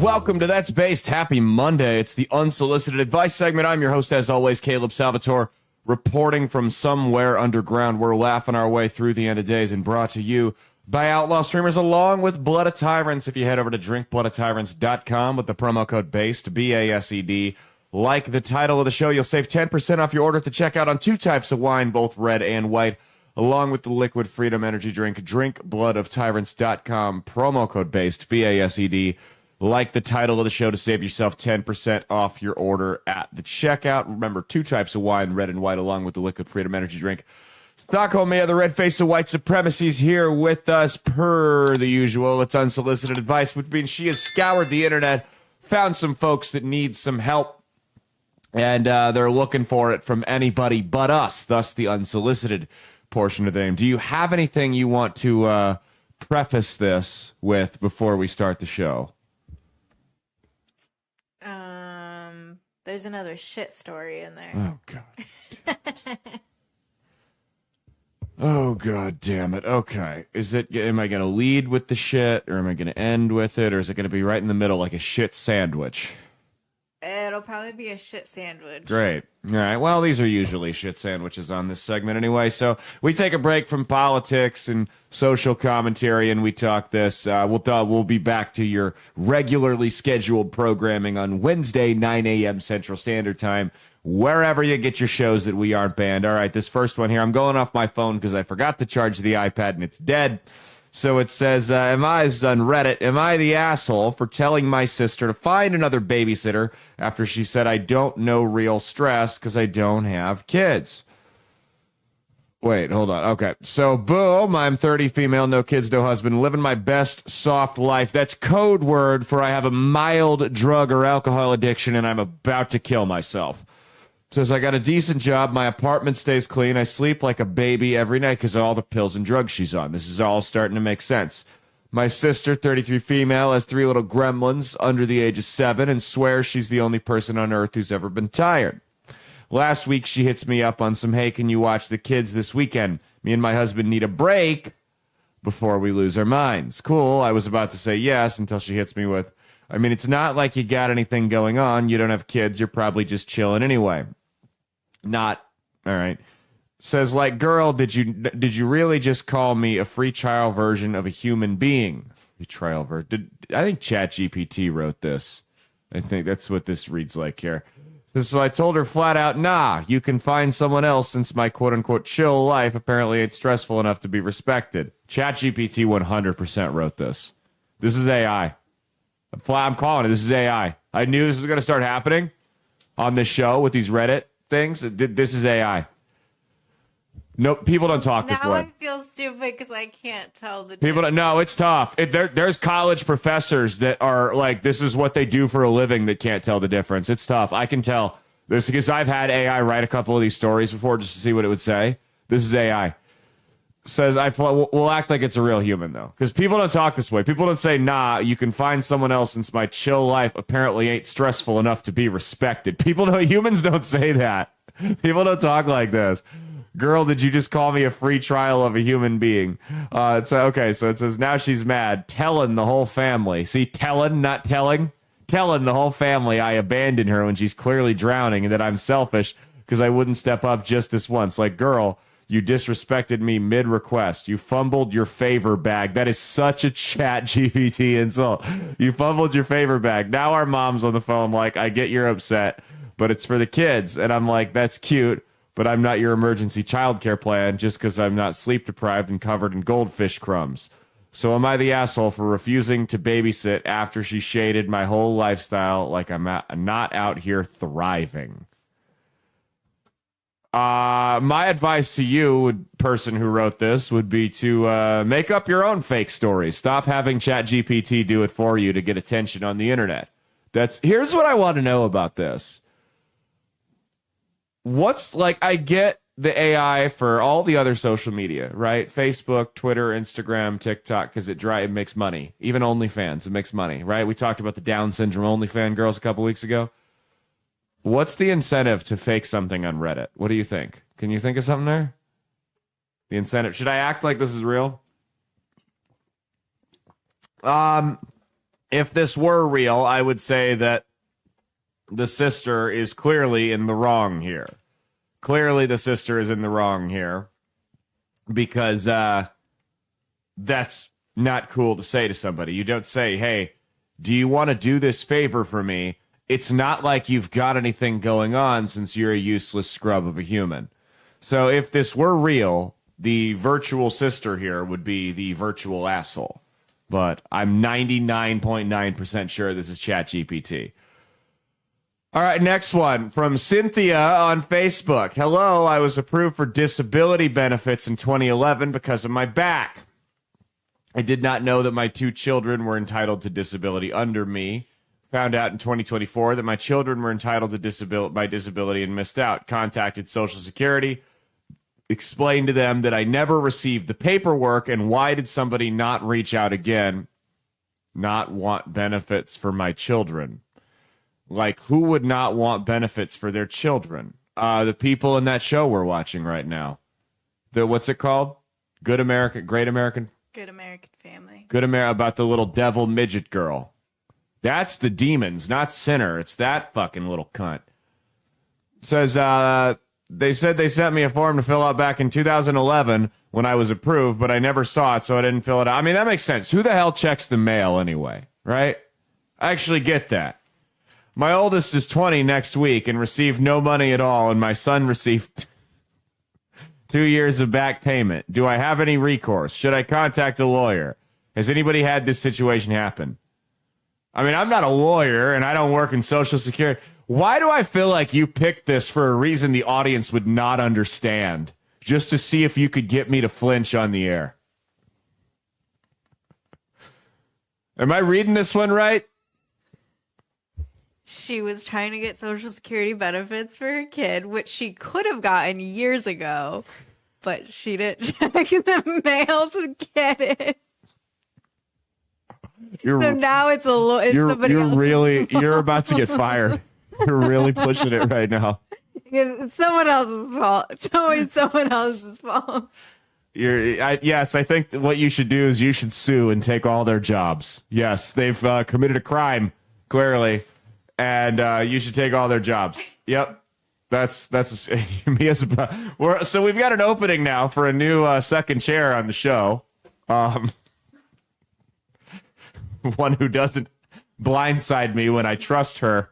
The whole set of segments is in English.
welcome to That's Based. Happy Monday. It's the Unsolicited Advice segment. I'm your host, as always, Caleb Salvatore, reporting from somewhere underground. We're laughing our way through the end of days and brought to you by Outlaw Streamers along with Blood of Tyrants. If you head over to drinkbloodofTyrants.com with the promo code BASED, B-A-S-E-D, like the title of the show, you'll save 10% off your order at the checkout on two types of wine, both red and white, along with the Liquid Freedom energy drink. drinkbloodofTyrants.com, promo code BASED, B-A-S-E-D, like the title of the show to save yourself 10% off your order at the checkout. Remember, two types of wine, red and white, along with the Liquid Freedom energy drink. Stockholm Mayor, the red face of white supremacy, is here with us per the usual. It's Unsolicited Advice, which means she has scoured the internet, found some folks that need some help, and they're looking for it from anybody but us, thus the unsolicited portion of the name. Do you have anything you want to preface this with before we start the show? There's another shit story in there. Oh, God. Oh, God damn it. Okay. Am I going to lead with the shit, or am I going to end with it, or is it going to be right in the middle like a shit sandwich? It'll probably be a shit sandwich. Great. All right. Well, these are usually shit sandwiches on this segment anyway. So we take a break from politics and social commentary, and we talk this. We'll be back to your regularly scheduled programming on Wednesday, 9 a.m. Central Standard Time, wherever you get your shows that we aren't banned. All right. This first one here, I'm going off my phone because I forgot to charge the iPad and it's dead. So it says, am I on Reddit, am I the asshole for telling my sister to find another babysitter after she said I don't know real stress because I don't have kids? Wait, hold on. Okay. So, boom, I'm 30, female, no kids, no husband, living my best soft life. That's code word for I have a mild drug or alcohol addiction and I'm about to kill myself. Says, I got a decent job. My apartment stays clean. I sleep like a baby every night because of all the pills and drugs she's on. This is all starting to make sense. My sister, 33 female, has 3 little gremlins under the age of 7 and swears she's the only person on earth who's ever been tired. Last week, she hits me up on some, hey, can you watch the kids this weekend? Me and my husband need a break before we lose our minds. Cool. I was about to say yes until she hits me with, I mean, it's not like you got anything going on. You don't have kids. You're probably just chilling anyway. Not all right. Says, like, girl, did you really just call me a free trial version of a human being? Free trial version. I think ChatGPT wrote this. I think that's what this reads like here. So I told her flat out, nah, you can find someone else since my quote unquote chill life apparently ain't stressful enough to be respected. ChatGPT 100% wrote this. This is AI. I'm calling it. This is AI. I knew this was going to start happening on this show with these Reddit things. This is AI. No, people don't talk this way. Now I feel stupid because I can't tell the people difference. No, it's tough. There's college professors that are like, this is what they do for a living that can't tell the difference. It's tough. I can tell this because I've had AI write a couple of these stories before just to see what it would say. This is AI. Says, we'll act like it's a real human, though. Because people don't talk this way. People don't say, nah, you can find someone else since my chill life apparently ain't stressful enough to be respected. Humans don't say that. People don't talk like this. Girl, did you just call me a free trial of a human being? Okay, so it says, now she's mad. Telling the whole family. See, telling, not telling. Telling the whole family I abandoned her when she's clearly drowning and that I'm selfish because I wouldn't step up just this once. Like, girl, you disrespected me mid-request. You fumbled your favor bag. That is such a ChatGPT insult. You fumbled your favor bag. Now our mom's on the phone like, I get you're upset, but it's for the kids. And I'm like, that's cute, but I'm not your emergency childcare plan just because I'm not sleep-deprived and covered in goldfish crumbs. So am I the asshole for refusing to babysit after she shaded my whole lifestyle like I'm not out here thriving? My advice to you, person who wrote this, would be to make up your own fake stories. Stop having ChatGPT do it for you to get attention on the internet. Here's what I want to know about this. I get the AI for all the other social media, right? Facebook, Twitter, Instagram, TikTok, because it makes money. Even OnlyFans, it makes money, right? We talked about the Down syndrome OnlyFans girls a couple weeks ago. What's the incentive to fake something on Reddit? What do you think? Can you think of something there? The incentive. Should I act like this is real? If this were real, I would say that the sister is clearly in the wrong here. Clearly, the sister is in the wrong here because that's not cool to say to somebody. You don't say, hey, do you want to do this favor for me? It's not like you've got anything going on since you're a useless scrub of a human. So if this were real, the virtual sister here would be the virtual asshole. But I'm 99.9% sure this is ChatGPT. All right, next one from Cynthia on Facebook. Hello, I was approved for disability benefits in 2011 because of my back. I did not know that my 2 children were entitled to disability under me. Found out in 2024 that my children were entitled to disability and missed out. Contacted Social Security, explained to them that I never received the paperwork, and why did somebody not reach out again? Not want benefits for my children. Like, who would not want benefits for their children? The people in that show we're watching right now. What's it called? Great American Family. About the little devil midget girl. That's the demons, not Sinner. It's that fucking little cunt. Says, they said they sent me a form to fill out back in 2011 when I was approved, but I never saw it, so I didn't fill it out. I mean, that makes sense. Who the hell checks the mail anyway, right? I actually get that. My oldest is 20 next week and received no money at all, and my son received 2 years of back payment. Do I have any recourse? Should I contact a lawyer? Has anybody had this situation happen? I mean, I'm not a lawyer, and I don't work in Social Security. Why do I feel like you picked this for a reason the audience would not understand, just to see if you could get me to flinch on the air? Am I reading this one right? She was trying to get Social Security benefits for her kid, which she could have gotten years ago, but she didn't check the mail to get it. So now it's somebody else. You're about to get fired. You're really pushing it right now. It's someone else's fault. It's always someone else's fault. Yes, I think what you should do is you should sue and take all their jobs. Yes, they've committed a crime, clearly. And you should take all their jobs. Yep. That's me as a, so we've got an opening now for a new second chair on the show. One who doesn't blindside me when I trust her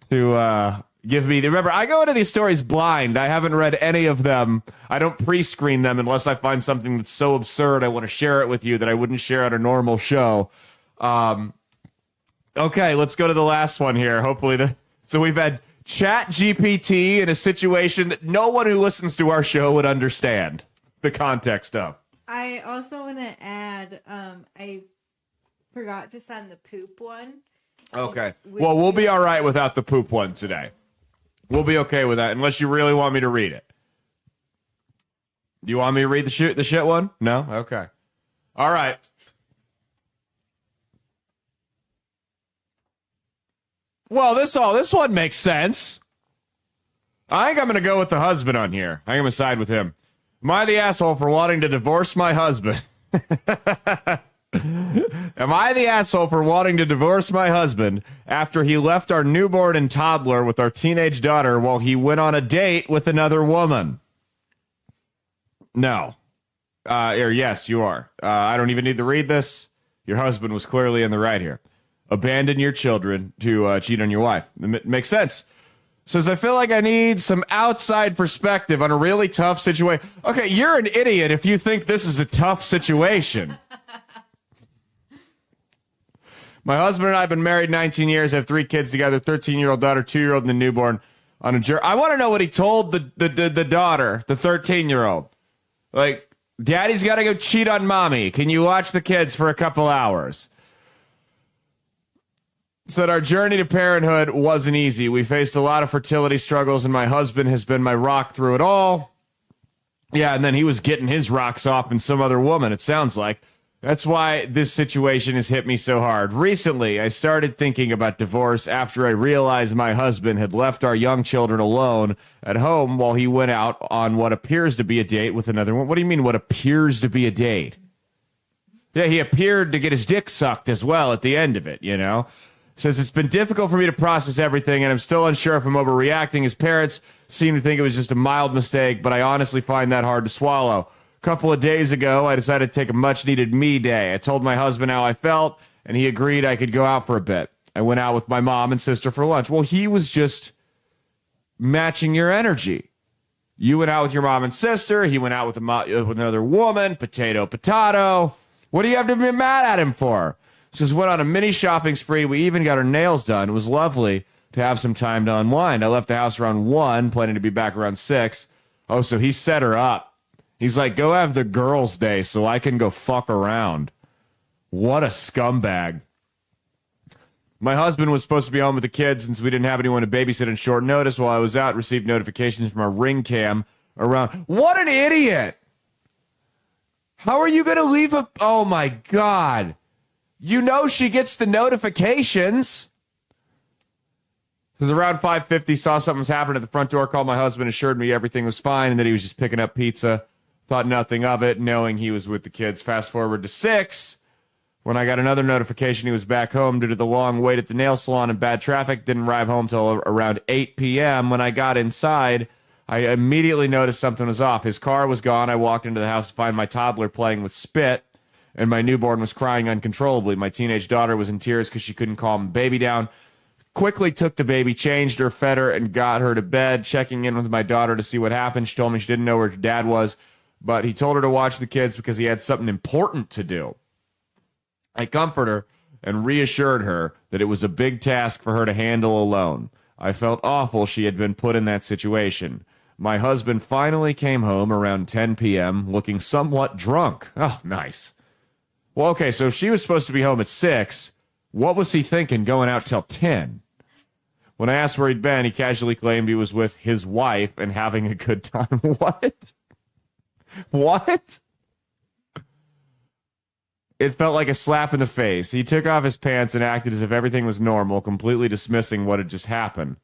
to give me the. Remember, I go into these stories blind. I haven't read any of them. I don't pre-screen them unless I find something that's so absurd I want to share it with you that I wouldn't share at a normal show. Okay, let's go to the last one here. Hopefully, so we've had ChatGPT in a situation that no one who listens to our show would understand the context of. I also want to add, I forgot to send the poop one. Okay. Well, we'll be all right without the poop one today. We'll be okay with that, unless you really want me to read it. Do you want me to read the shit one? No? Okay. All right. Well, this one makes sense. I think I'm going to go with the husband on here. I think I'm going to side with him. Am I the asshole for wanting to divorce my husband? Am I the asshole for wanting to divorce my husband after he left our newborn and toddler with our teenage daughter while he went on a date with another woman? No. Or yes, you are. I don't even need to read this. Your husband was clearly in the right here. Abandon your children to cheat on your wife. It makes sense. Says, I feel like I need some outside perspective on a really tough situation. Okay, you're an idiot if you think this is a tough situation. My husband and I have been married 19 years, have 3 kids together, 13-year-old daughter, 2-year-old, and a newborn. On a I want to know what he told the daughter, the 13-year-old. Like, Daddy's got to go cheat on Mommy. Can you watch the kids for a couple hours? Said our journey to parenthood wasn't easy. We faced a lot of fertility struggles, and my husband has been my rock through it all. Yeah, and then he was getting his rocks off in some other woman, it sounds like. That's why this situation has hit me so hard. Recently, I started thinking about divorce after I realized my husband had left our young children alone at home while he went out on what appears to be a date with another one. What do you mean, what appears to be a date? Yeah, he appeared to get his dick sucked as well at the end of it, you know? Says, it's been difficult for me to process everything, and I'm still unsure if I'm overreacting. His parents seem to think it was just a mild mistake, but I honestly find that hard to swallow. A couple of days ago, I decided to take a much-needed me day. I told my husband how I felt, and he agreed I could go out for a bit. I went out with my mom and sister for lunch. Well, he was just matching your energy. You went out with your mom and sister. He went out with another woman. Potato. What do you have to be mad at him for? Says, went on a mini shopping spree. We even got our nails done. It was lovely to have some time to unwind. I left the house around 1, planning to be back around 6. Oh, so he set her up. He's like, go have the girls' day so I can go fuck around. What a scumbag. My husband was supposed to be home with the kids since we didn't have anyone to babysit on short notice. While I was out, received notifications from our Ring cam around. What an idiot! How are you going to leave a... Oh, my God. You know she gets the notifications. Because around 5:50, saw something was happening at the front door, called my husband, assured me everything was fine and that he was just picking up pizza. Thought nothing of it, knowing he was with the kids. Fast forward to 6, when I got another notification he was back home due to the long wait at the nail salon and bad traffic. Didn't arrive home till around 8 p.m. When I got inside, I immediately noticed something was off. His car was gone. I walked into the house to find my toddler playing with spit, and my newborn was crying uncontrollably. My teenage daughter was in tears because she couldn't calm the baby down. Quickly took the baby, changed her, fed her, and got her to bed. Checking in with my daughter to see what happened. She told me she didn't know where her dad was, but he told her to watch the kids because he had something important to do. I comforted her and reassured her that it was a big task for her to handle alone. I felt awful she had been put in that situation. My husband finally came home around 10 p.m. looking somewhat drunk. Oh, nice. Well, okay, so she was supposed to be home at 6. What was he thinking going out till 10? When I asked where he'd been, he casually claimed he was with his wife and having a good time. What? What? It felt like a slap in the face. He took off his pants and acted as if everything was normal, completely dismissing what had just happened.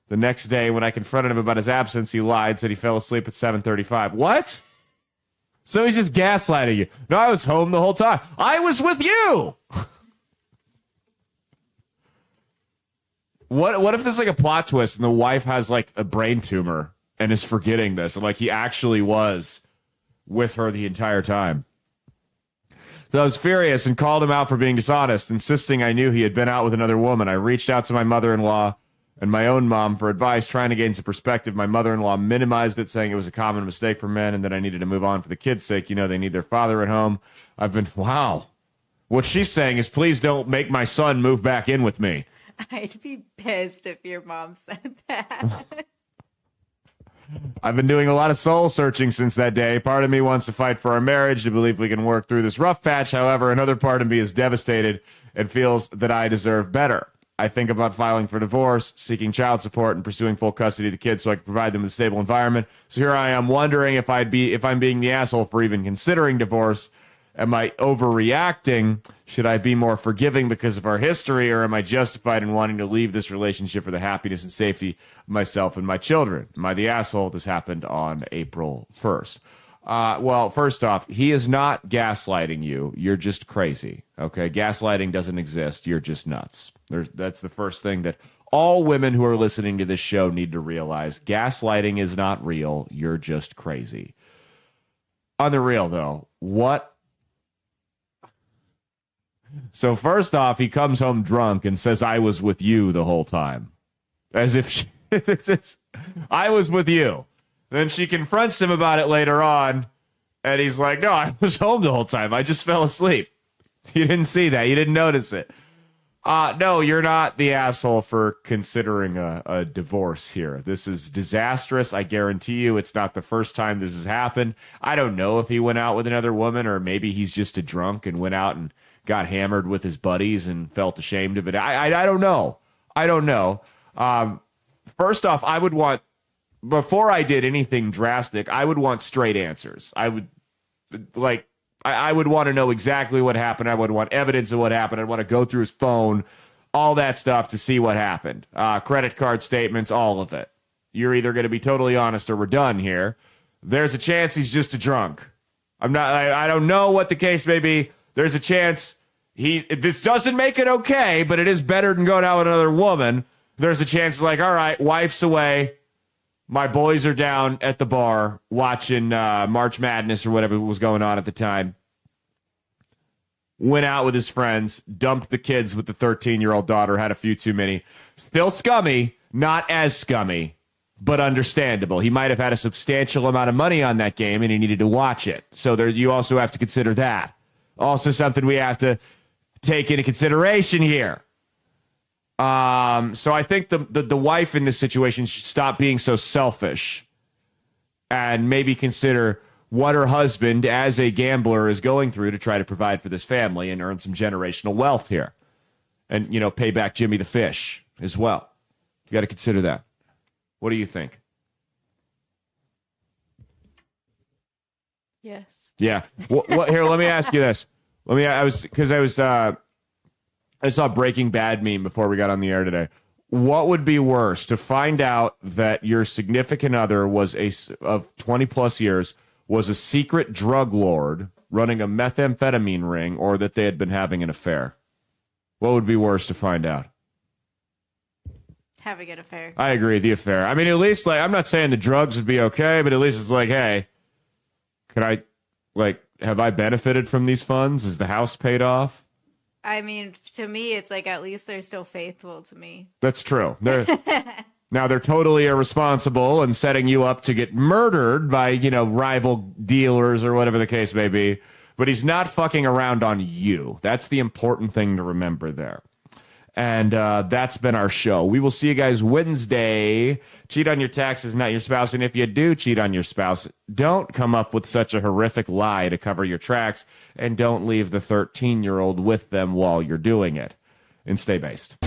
The next day, when I confronted him about his absence, he lied, said he fell asleep at 7:35. What? So he's just gaslighting you. No, I was home the whole time. I was with you! What if there's like a plot twist and the wife has like a brain tumor and is forgetting this, and like he actually was with her the entire time? So I was furious and called him out for being dishonest, insisting I knew he had been out with another woman. I reached out to my mother-in-law and my own mom for advice, trying to gain some perspective. My mother-in-law minimized it, saying it was a common mistake for men and that I needed to move on for the kids' sake. You know, they need their father at home. Wow. What she's saying is, please don't make my son move back in with me. I'd be pissed if your mom said that. I've been doing a lot of soul searching since that day. Part of me wants to fight for our marriage, to believe we can work through this rough patch. However, another part of me is devastated and feels that I deserve better. I think about filing for divorce, seeking child support, and pursuing full custody of the kids so I can provide them with a stable environment. So here I am wondering if I'm being the asshole for even considering divorce. Am I overreacting? Should I be more forgiving because of our history, or am I justified in wanting to leave this relationship for the happiness and safety of myself and my children? Am I the asshole? This happened on April 1st. Well, first off, he is not gaslighting you. You're just crazy, okay? Gaslighting doesn't exist. You're just nuts. That's the first thing that all women who are listening to this show need to realize. Gaslighting is not real. You're just crazy. On the real, though, what? So first off, he comes home drunk and says, I was with you the whole time. As if I was with you. Then she confronts him about it later on, and he's like, no, I was home the whole time. I just fell asleep. You didn't see that. You didn't notice it. No, you're not the asshole for considering a divorce here. This is disastrous. I guarantee you it's not the first time this has happened. I don't know if he went out with another woman, or maybe he's just a drunk and went out and got hammered with his buddies and felt ashamed of it. I don't know. I don't know. First off, I would want, before I did anything drastic, I would want straight answers. I would want to know exactly what happened. I would want evidence of what happened. I'd want to go through his phone, all that stuff to see what happened. Credit card statements, all of it. You're either going to be totally honest or we're done here. There's a chance he's just a drunk. I don't know what the case may be. there's a chance this doesn't make it okay, but it is better than going out with another woman. There's a chance like, all right, wife's away. My boys are down at the bar watching March Madness or whatever was going on at the time. Went out with his friends, dumped the kids with the 13-year-old daughter, had a few too many. Still scummy, not as scummy, but understandable. He might have had a substantial amount of money on that game and he needed to watch it. So you also have to consider that. Also something we have to take into consideration here. So I think the wife in this situation should stop being so selfish and maybe consider what her husband, as a gambler, is going through to try to provide for this family and earn some generational wealth here. And, pay back Jimmy the Fish as well. You got to consider that. What do you think? Yes. Yeah. What here, let me ask you this. I saw a Breaking Bad meme before we got on the air today. What would be worse, to find out that your significant other was of 20 plus years was a secret drug lord running a methamphetamine ring, or that they had been having an affair? What would be worse to find out? Having an affair. I agree, the affair. I mean, at least, I'm not saying the drugs would be okay, but at least it's like, hey, have I benefited from these funds? Is the house paid off? I mean, to me, it's like, at least they're still faithful to me. That's true. Now they're totally irresponsible and setting you up to get murdered by, rival dealers or whatever the case may be. But he's not fucking around on you. That's the important thing to remember there. And that's been our show. We will see you guys Wednesday. Cheat on your taxes, not your spouse. And if you do cheat on your spouse, don't come up with such a horrific lie to cover your tracks. And don't leave the 13-year-old with them while you're doing it. And stay based.